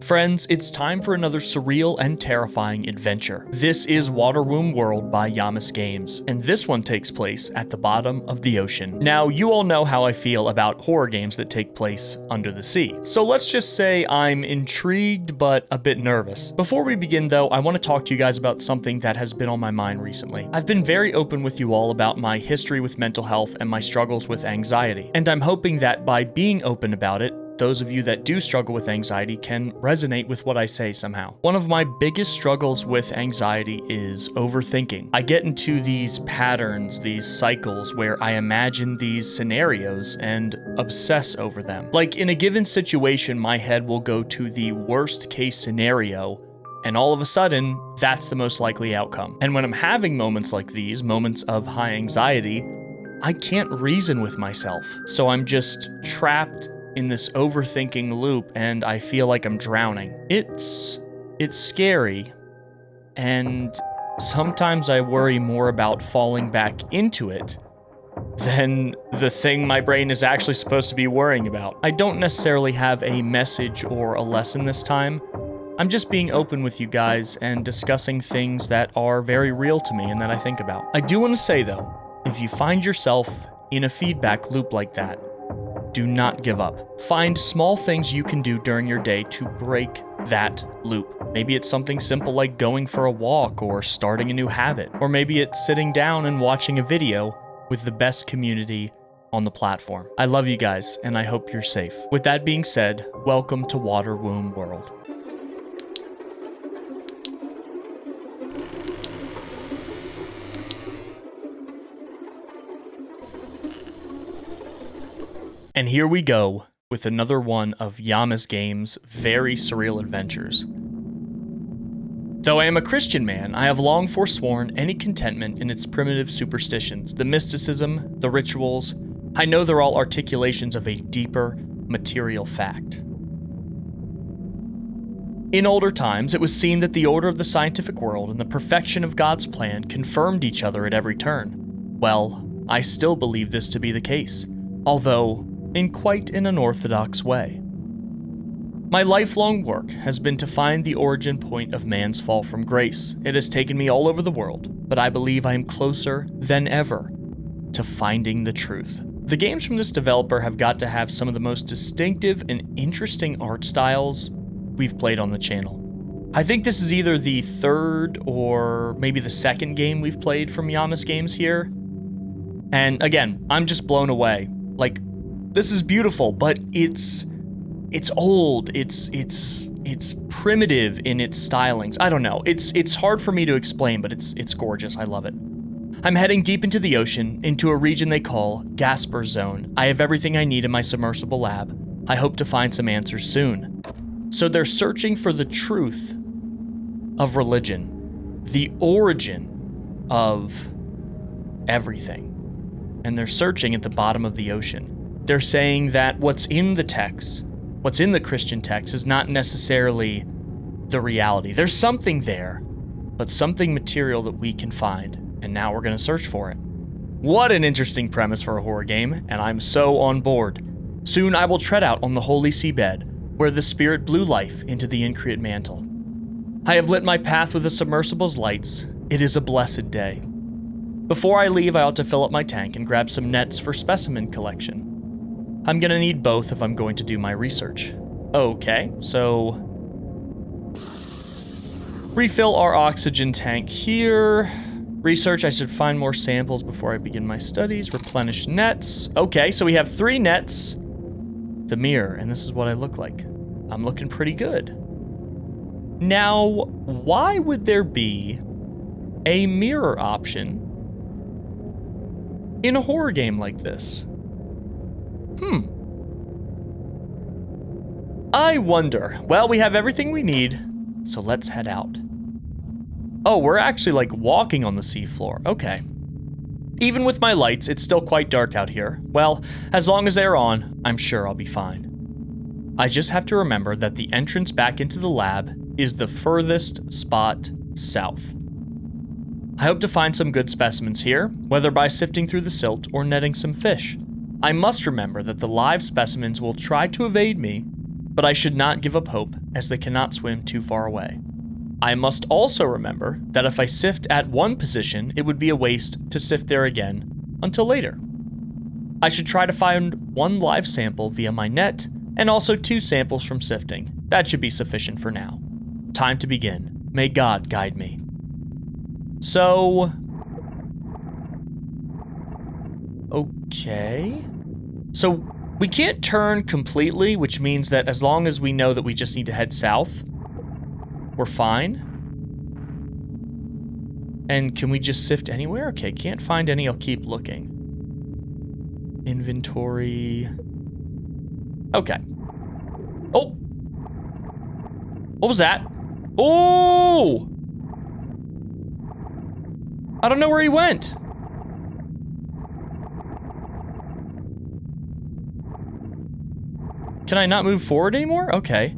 Friends, it's time for another surreal and terrifying adventure. This is Waterwomb World by Yames Games, and this one takes place at the bottom of the ocean. Now, you all know how I feel about horror games that take place under the sea, so let's just say I'm intrigued but a bit nervous. Before we begin though, I want to talk to you guys about something that has been on my mind recently. I've been very open with you all about my history with mental health and my struggles with anxiety, and I'm hoping that by being open about it, those of you that do struggle with anxiety can resonate with what I say somehow. One of my biggest struggles with anxiety is overthinking. I get into these patterns, these cycles where I imagine these scenarios and obsess over them. Like in a given situation, my head will go to the worst case scenario, and all of a sudden, that's the most likely outcome. And when I'm having moments like these, moments of high anxiety, I can't reason with myself. So I'm just trapped in this overthinking loop, and I feel like I'm drowning. It's scary, and sometimes I worry more about falling back into it than the thing my brain is actually supposed to be worrying about. I don't necessarily have a message or a lesson this time. I'm just being open with you guys and discussing things that are very real to me and that I think about. I do want to say though, if you find yourself in a feedback loop like that, do not give up. Find small things you can do during your day to break that loop. Maybe it's something simple like going for a walk or starting a new habit. Or maybe it's sitting down and watching a video with the best community on the platform. I love you guys, and I hope you're safe. With that being said, welcome to Waterwomb World. And here we go with another one of Yames Games' very surreal adventures. Though I am a Christian man, I have long forsworn any contentment in its primitive superstitions, the mysticism, the rituals. I know they're all articulations of a deeper material fact. In older times, it was seen that the order of the scientific world and the perfection of God's plan confirmed each other at every turn. Well, I still believe this to be the case, although in quite an unorthodox way. My lifelong work has been to find the origin point of man's fall from grace. It has taken me all over the world, but I believe I am closer than ever to finding the truth. The games from this developer have got to have some of the most distinctive and interesting art styles we've played on the channel. I think this is either the third or maybe the second game we've played from Yames Games here. And again, I'm just blown away. Like, this is beautiful, but it's old. It's primitive in its stylings. I don't know. It's hard for me to explain, but it's gorgeous. I love it. I'm heading deep into the ocean, into a region they call Gasper's Zone. I have everything I need in my submersible lab. I hope to find some answers soon. So they're searching for the truth of religion, the origin of everything. And they're searching at the bottom of the ocean. They're saying that what's in the text, what's in the Christian text, is not necessarily the reality. There's something there, but something material that we can find, and now we're going to search for it. What an interesting premise for a horror game, and I'm so on board. Soon I will tread out on the holy seabed, where the spirit blew life into the increate mantle. I have lit my path with the submersible's lights. It is a blessed day. Before I leave, I ought to fill up my tank and grab some nets for specimen collection. I'm gonna need both if I'm going to do my research. Okay, so refill our oxygen tank here. Research, I should find more samples before I begin my studies. Replenish nets. Okay, so we have 3 nets. The mirror, and this is what I look like. I'm looking pretty good. Now, why would there be a mirror option in a horror game like this? I wonder. Well, we have everything we need, so let's head out. Oh, we're actually like walking on the seafloor. Okay. Even with my lights, it's still quite dark out here. Well, as long as they're on, I'm sure I'll be fine. I just have to remember that the entrance back into the lab is the furthest spot south. I hope to find some good specimens here, whether by sifting through the silt or netting some fish. I must remember that the live specimens will try to evade me, but I should not give up hope, as they cannot swim too far away. I must also remember that if I sift at one position, it would be a waste to sift there again until later. I should try to find one live sample via my net, and also 2 samples from sifting. That should be sufficient for now. Time to begin. May God guide me. So... okay. So we can't turn completely, which means that as long as we know that we just need to head south, we're fine. And can we just sift anywhere? Okay, can't find any. I'll keep looking. Inventory. Okay. Oh! What was that? Oh! I don't know where he went. Can I not move forward anymore? Okay.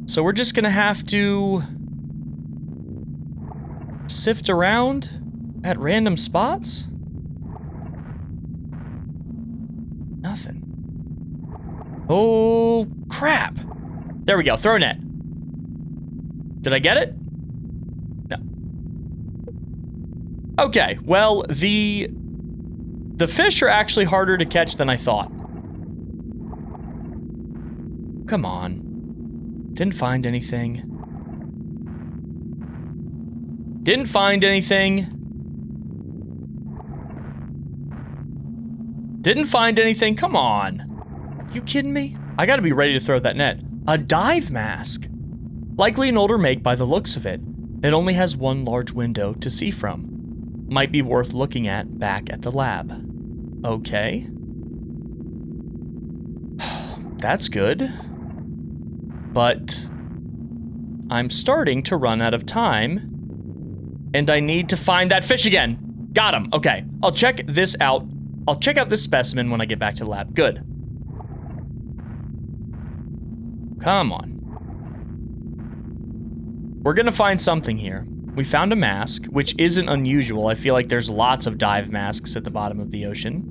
So we're just gonna have to sift around at random spots? Nothing. Oh, crap. There we go, throw net. Did I get it? No. Okay, well, the fish are actually harder to catch than I thought. Come on. Didn't find anything. Didn't find anything. Didn't find anything. Come on. You kidding me? I gotta be ready to throw that net. A dive mask. Likely an older make by the looks of it. It only has one large window to see from. Might be worth looking at back at the lab. Okay. That's good. But I'm starting to run out of time, and I need to find that fish again. Got him. Okay, I'll check this out. I'll check out this specimen when I get back to the lab. Good. Come on. We're gonna find something here. We found a mask, which isn't unusual. I feel like there's lots of dive masks at the bottom of the ocean.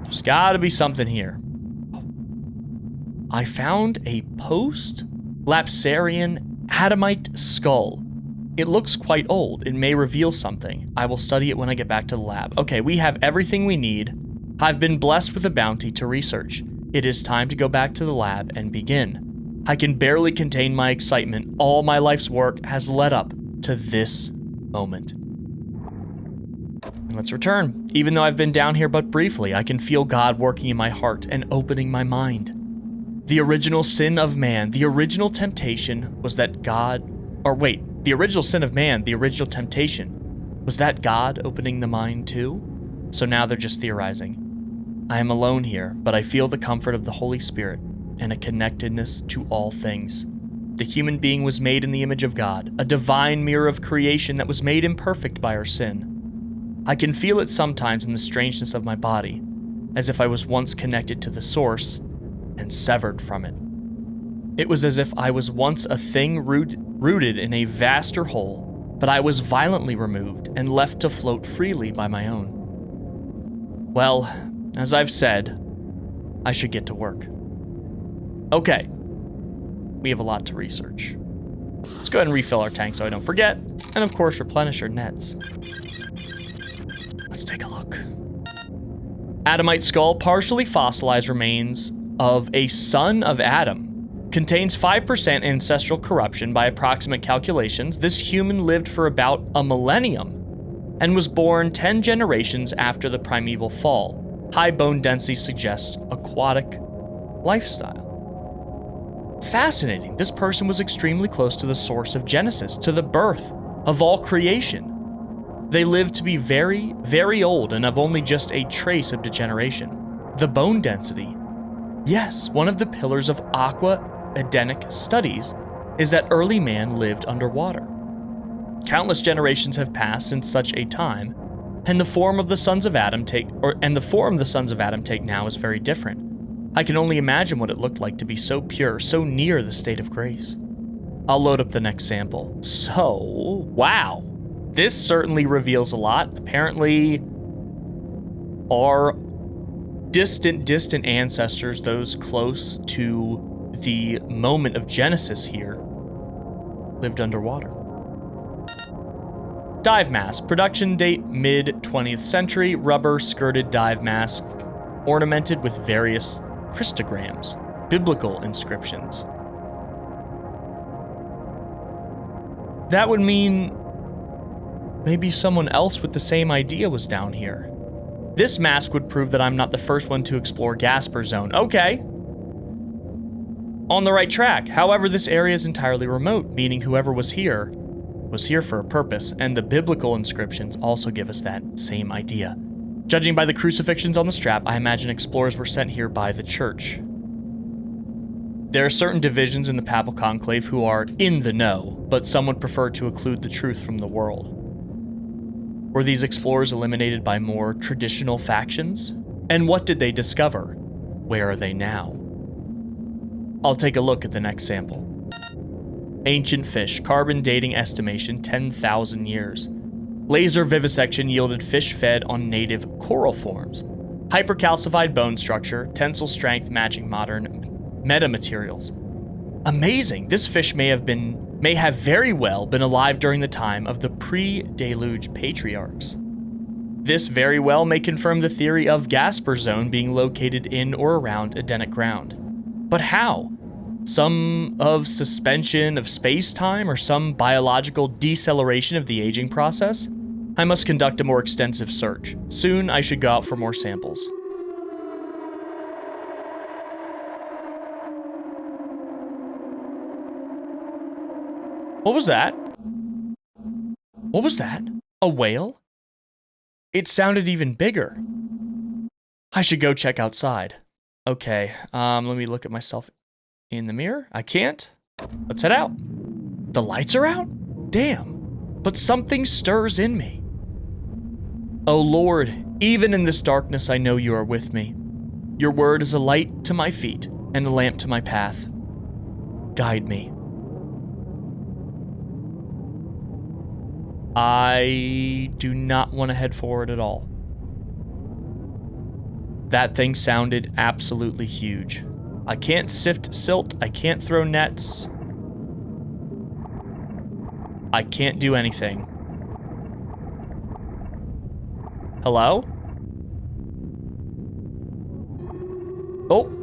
There's gotta be something here. I found a post-Lapsarian Adamite skull. It looks quite old. It may reveal something. I will study it when I get back to the lab. Okay, we have everything we need. I've been blessed with a bounty to research. It is time to go back to the lab and begin. I can barely contain my excitement. All my life's work has led up to this moment. And let's return. Even though I've been down here but briefly, I can feel God working in my heart and opening my mind. The original sin of man, the original temptation was that God, the original sin of man, the original temptation, was that God opening the mind too? So now they're just theorizing. I am alone here, but I feel the comfort of the Holy Spirit and a connectedness to all things. The human being was made in the image of God, a divine mirror of creation that was made imperfect by our sin. I can feel it sometimes in the strangeness of my body, as if I was once connected to the source and severed from it. It was as if I was once a thing rooted in a vaster whole, but I was violently removed and left to float freely by my own. Well, as I've said, I should get to work. Okay, we have a lot to research. Let's go ahead and refill our tank so I don't forget, and of course replenish our nets. Let's take a look. Adamite skull, partially fossilized remains of a son of Adam. Contains 5% ancestral corruption by approximate calculations. This human lived for about a millennium and was born 10 generations after the primeval fall. High bone density suggests aquatic lifestyle. Fascinating. This person was extremely close to the source of Genesis, to the birth of all creation. They lived to be very, very old and have only just a trace of degeneration. The bone density. Yes, one of the pillars of aqua-edenic studies is that early man lived underwater. Countless generations have passed since such a time, and the form of the sons of Adam take now is very different. I can only imagine what it looked like to be so pure, so near the state of grace. I'll load up the next sample. So, wow. This certainly reveals a lot. Apparently, our distant ancestors, those close to the moment of Genesis here, lived underwater. Dive mask. Production date mid-20th century. Rubber skirted dive mask ornamented with various Christograms, biblical inscriptions. That would mean maybe someone else with the same idea was down here. This mask would prove that I'm not the first one to explore Gasper Zone. Okay. On the right track. However, this area is entirely remote, meaning whoever was here for a purpose, and the biblical inscriptions also give us that same idea. Judging by the crucifixions on the strap, I imagine explorers were sent here by the church. There are certain divisions in the Papal Conclave who are in the know, but some would prefer to occlude the truth from the world. Were these explorers eliminated by more traditional factions? And what did they discover? Where are they now? I'll take a look at the next sample. Ancient fish, carbon dating estimation 10,000 years. Laser vivisection yielded fish fed on native coral forms. Hypercalcified bone structure, tensile strength matching modern metamaterials. Amazing! This fish may have very well been alive during the time of the pre-deluge patriarchs. This very well may confirm the theory of Gasper Zone being located in or around Edenic ground. But how? Some of suspension of space-time or some biological deceleration of the aging process? I must conduct a more extensive search. Soon I should go out for more samples. What was that? What was that? A whale? It sounded even bigger. I should go check outside. Okay, let me look at myself in the mirror. I can't. Let's head out. The lights are out? Damn. But something stirs in me. Oh Lord, even in this darkness I know you are with me. Your word is a light to my feet and a lamp to my path. Guide me. I do not want to head forward at all. That thing sounded absolutely huge. I can't sift silt, I can't throw nets. I can't do anything. Hello? Oh.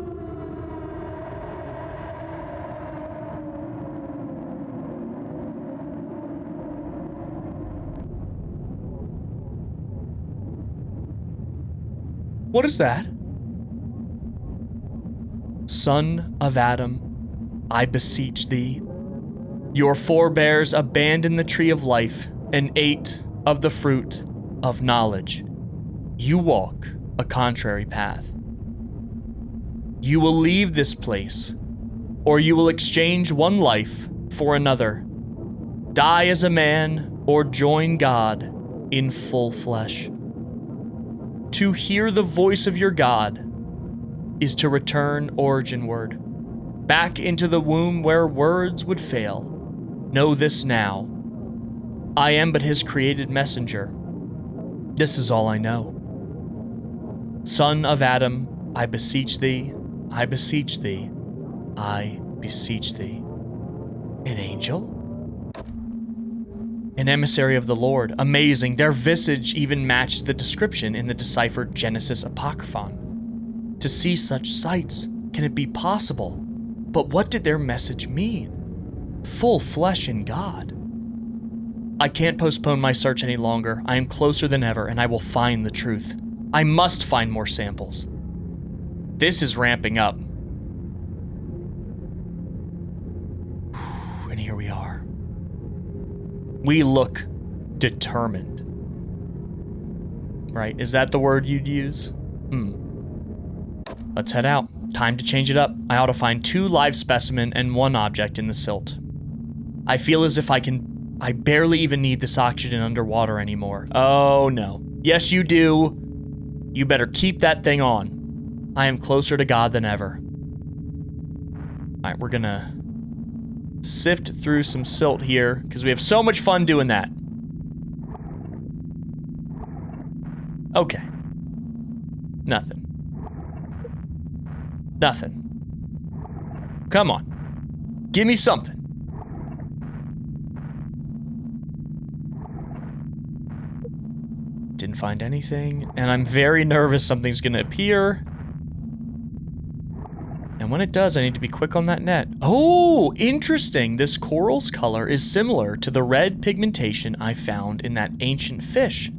What is that? Son of Adam, I beseech thee. Your forebears abandoned the tree of life and ate of the fruit of knowledge. You walk a contrary path. You will leave this place, or you will exchange one life for another. Die as a man, or join God in full flesh. To hear the voice of your God is to return originward, back into the womb where words would fail. Know this now. I am but his created messenger. This is all I know. Son of Adam, I beseech thee, I beseech thee, I beseech thee. An angel? An emissary of the Lord. Amazing. Their visage even matched the description in the deciphered Genesis Apocryphon. To see such sights, can it be possible? But what did their message mean? Full flesh in God. I can't postpone my search any longer. I am closer than ever, and I will find the truth. I must find more samples. This is ramping up. And here we are. We look determined. Right, is that the word you'd use? Let's head out. Time to change it up. I ought to find 2 live specimen and 1 object in the silt. I feel as if I barely even need this oxygen underwater anymore. Oh no. Yes, you do. You better keep that thing on. I am closer to God than ever. Alright, we're gonna sift through some silt here, because we have so much fun doing that. Okay. Nothing. Nothing. Come on. Give me something. Didn't find anything, and I'm very nervous something's gonna appear. And when it does, I need to be quick on that net. Oh, interesting. This coral's color is similar to the red pigmentation I found in that ancient fish.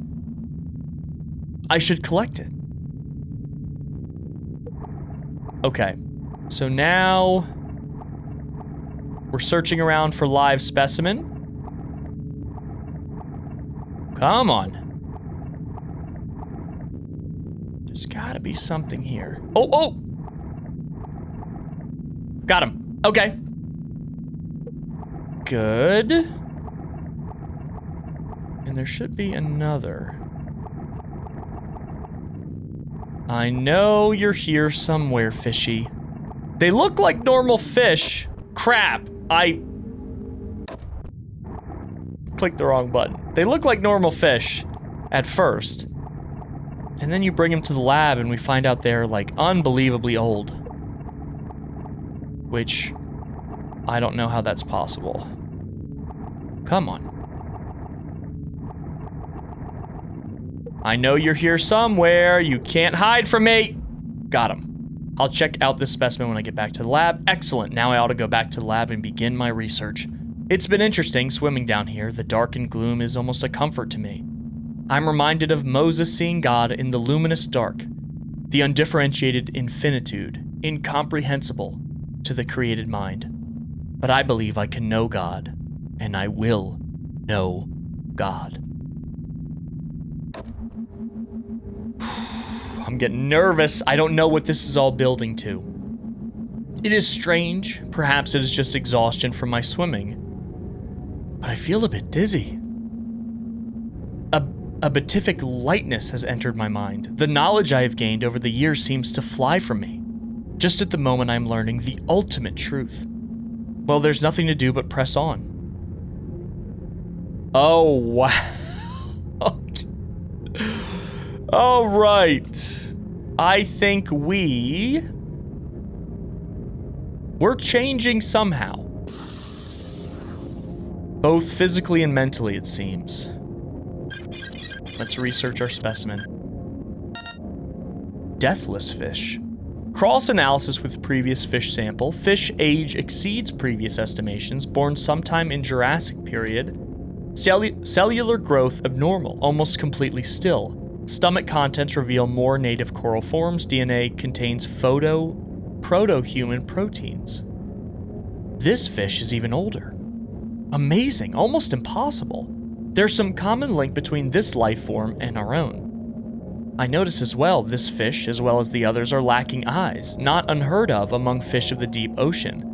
I should collect it. Okay, so now we're searching around for live specimen. Come on. There's gotta be something here. Oh! Got him. Okay. Good. And there should be another. I know you're here somewhere, fishy. They look like normal fish. Crap. I clicked the wrong button. They look like normal fish at first. And then you bring them to the lab and we find out they're like unbelievably old. Which, I don't know how that's possible. Come on. I know you're here somewhere. You can't hide from me. Got him. I'll check out this specimen when I get back to the lab. Excellent. Now I ought to go back to the lab and begin my research. It's been interesting swimming down here. The dark and gloom is almost a comfort to me. I'm reminded of Moses seeing God in the luminous dark, the undifferentiated infinitude, incomprehensible to the created mind. But I believe I can know God, and I will know God. I'm getting nervous. I don't know what this is all building to. It is strange. Perhaps it is just exhaustion from my swimming. But I feel a bit dizzy. A beatific lightness has entered my mind. The knowledge I have gained over the years seems to fly from me. Just at the moment I'm learning the ultimate truth. Well, there's nothing to do but press on. Oh, wow. All right. I think we're changing somehow. Both physically and mentally, it seems. Let's research our specimen. Deathless fish. Cross-analysis with previous fish sample. Fish age exceeds previous estimations. Born sometime in Jurassic period. Cellular growth abnormal, almost completely still. Stomach contents reveal more native coral forms. DNA contains proto-human proteins. This fish is even older. Amazing, almost impossible. There's some common link between this life form and our own. I notice as well, this fish, as well as the others, are lacking eyes, not unheard of among fish of the deep ocean.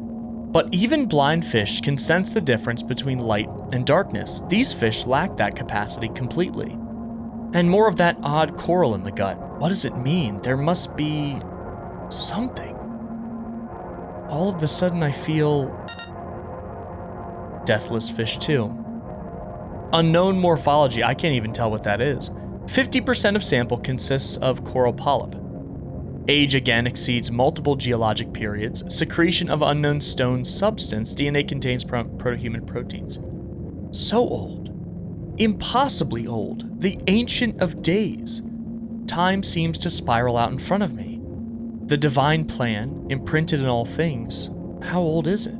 But even blind fish can sense the difference between light and darkness. These fish lack that capacity completely. And more of that odd coral in the gut. What does it mean? There must be something. All of a sudden I feel deathless fish too. Unknown morphology, I can't even tell what that is. 50% of sample consists of coral polyp. Age again exceeds multiple geologic periods. Secretion of unknown stone substance. DNA contains proto-human proteins. So old. Impossibly old. The ancient of days. Time seems to spiral out in front of me. The divine plan, imprinted in all things. How old is it?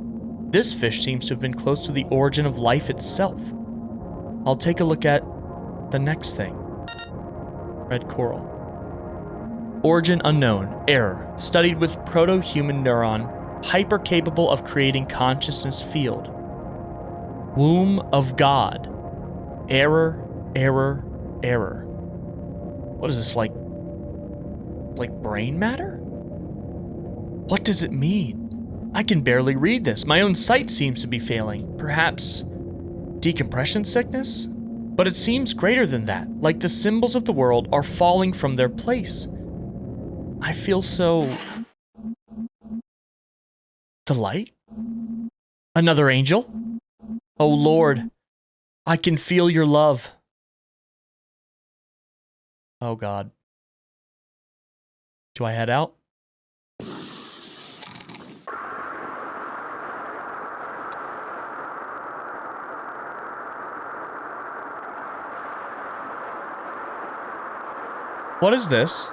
This fish seems to have been close to the origin of life itself. I'll take a look at the next thing. Red coral. Origin unknown. Error. Studied with proto-human neuron. Hyper capable of creating consciousness field. Womb of God. Error, error, error. What is this, like brain matter? What does it mean? I can barely read this. My own sight seems to be failing. Perhaps decompression sickness? But it seems greater than that, like the symbols of the world are falling from their place. I feel so... Delight? Another angel? Oh Lord, I can feel your love. Oh God. Do I head out? What is this?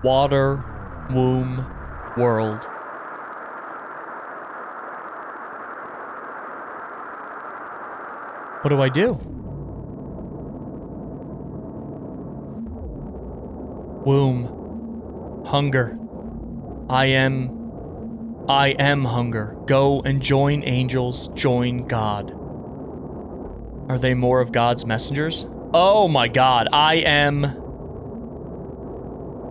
Water, womb, world. What do I do? Womb. Hunger. I am hunger. Go and join angels, join God. Are they more of God's messengers? Oh my God,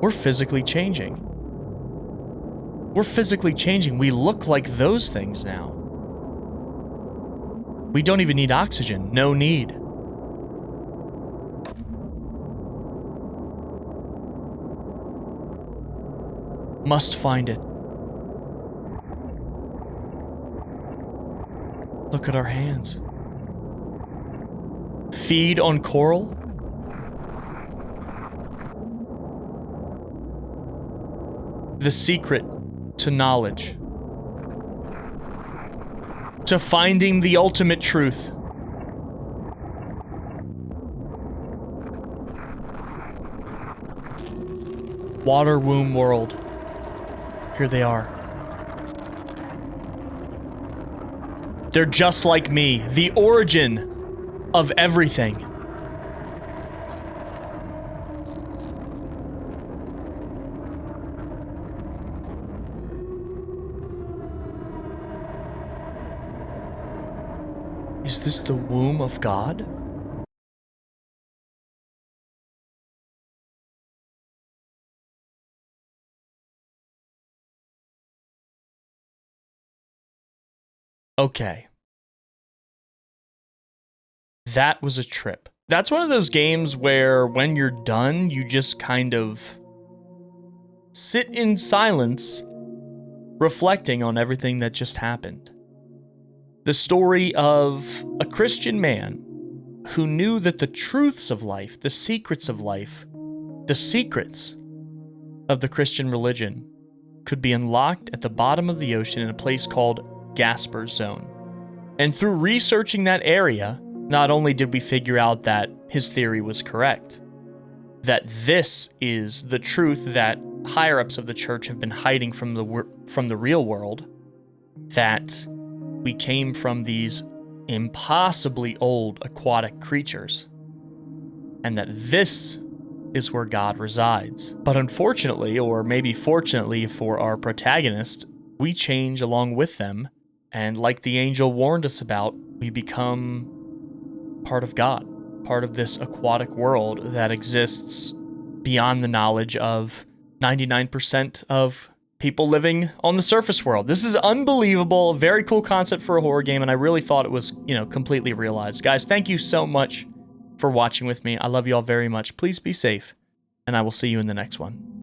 We're physically changing. We're physically changing. We look like those things now. We don't even need oxygen. No need. Must find it. Look at our hands. Feed on coral? The secret to knowledge. To finding the ultimate truth. Water womb world. Here they are. They're just like me. The origin of everything. Is this the womb of God? Okay. That was a trip. That's one of those games where when you're done, you just kind of sit in silence, reflecting on everything that just happened. The story of a Christian man who knew that the truths of life, the secrets of life, the secrets of the Christian religion could be unlocked at the bottom of the ocean in a place called Gasper's Zone. And through researching that area, not only did we figure out that his theory was correct, that this is the truth that higher-ups of the church have been hiding from the real world, that we came from these impossibly old aquatic creatures, and that this is where God resides. But unfortunately, or maybe fortunately for our protagonist, we change along with them, and like the angel warned us about, we become part of God, part of this aquatic world that exists beyond the knowledge of 99% of people living on the surface world. This is unbelievable, a very cool concept for a horror game, and I really thought it was, completely realized. Guys, thank you so much for watching with me. I love you all very much. Please be safe, and I will see you in the next one.